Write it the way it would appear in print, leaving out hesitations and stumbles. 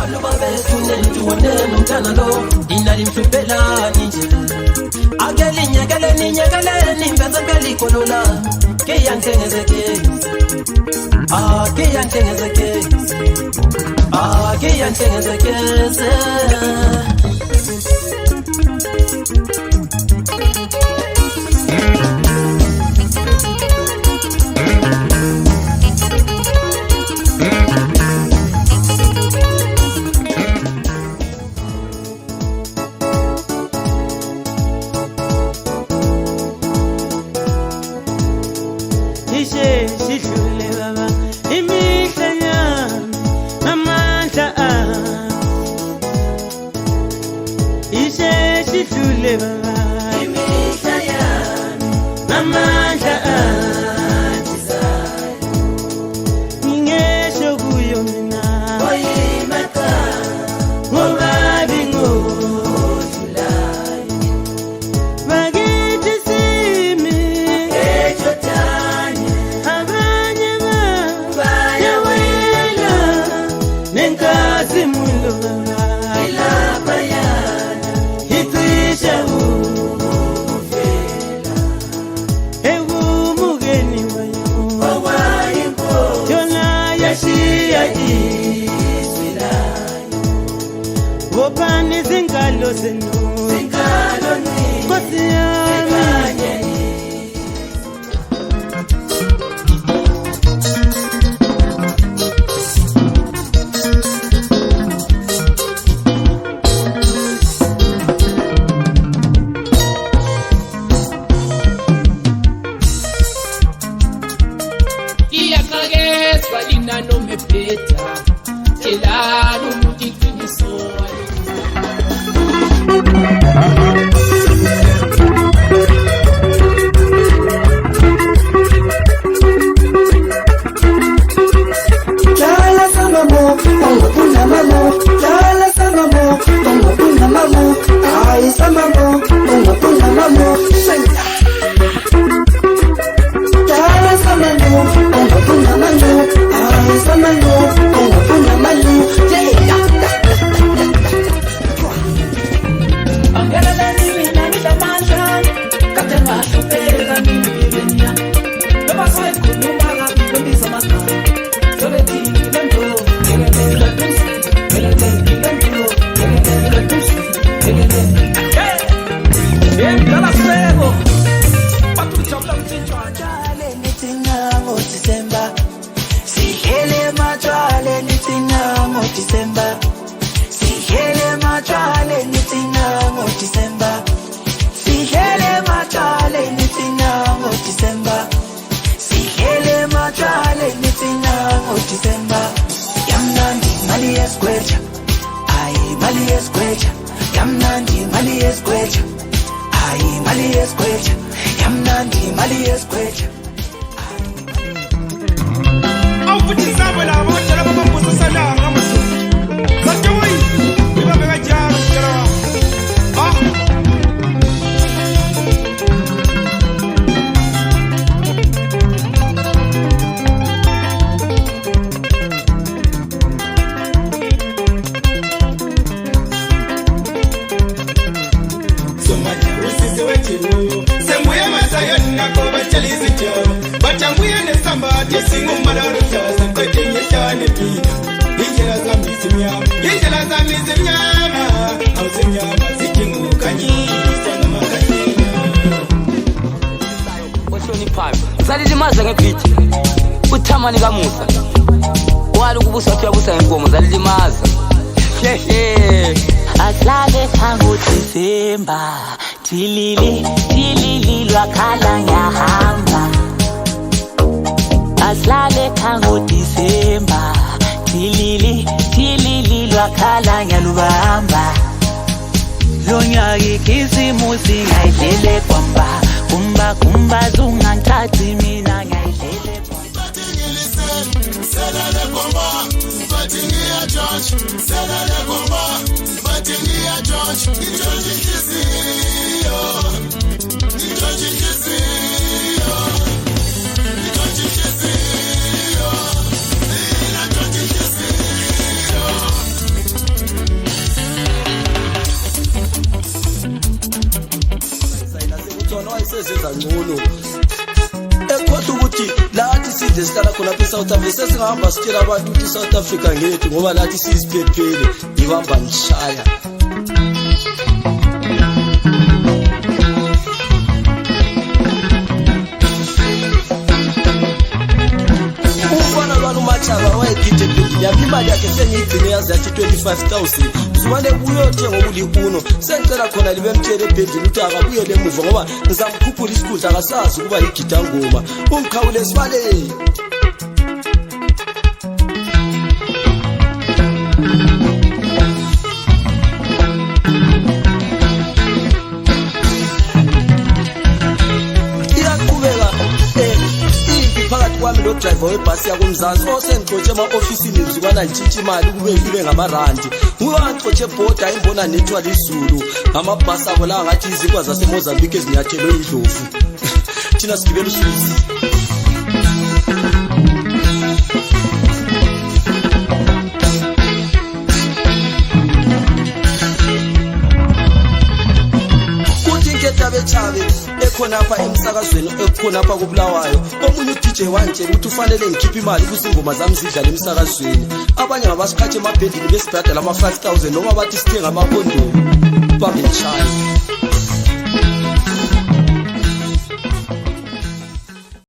abantu babethunentuone nomntana lo inalimhluphela nje akelinyekele mbese ngelikolola kiyangithengezeke Zalilimaza ngephiti uthamani kamusa wali kubusa uyabusa ngenkomo zalilimaza aslale khangu December tilili lwakhala ngiyahamba aslale khangu December tilili lwakhala ngiyalubamba lonyaka ikhisimusi ngayidlele kwamba kumba zungangithathi mina ngayidlele selele komba bathi ngiya George selele komba bathi ngiya George George inhliziyo George inhliziyo George inhliziyo ina George inhliziyo kwenza ngcono ekhohle ukuthi lathi sidle sihlala khona lapha eSouth Africa sesingahamba sitshela abantu ukuthi iSouth Africa ngethu ngoba lathi siziphephele ibamba ngishaya Machaba wayegide phezulu yapi imali yakhe sengiyigcine yazi yathi 25,000 uzumane uyothenga okuliuno sengicela khona libe mtshele phezulu ukuthi akabuyele emuva ngoba ngizamkhuphula isikudla akasazi ukuba igida ngoma ungikhawule esibaleni kwami lo driver webhasi yakumzansi osengixotshe ema-ofisini mzukwana ngitshitsha imali kube ibe ngamarandi nguye wangixotshe ebhoda imbona nethwa lizulu ngamabhasi abo la ngathi izinkwa zasemozambique ezinyathelwe indlovu thina sigibela usuzi Chabe ekhona apha emsakazweni ekhona apha kuBulawayo omunye DJ wantshela ukuthi ufanele ngikhiphe imali ukuze ingoma zami zidlale emsakazweni abanye ngabasiqhathe emabhendini besibhadala ama 5,000 noma bathi sithenga amakhondomu bambe nchaya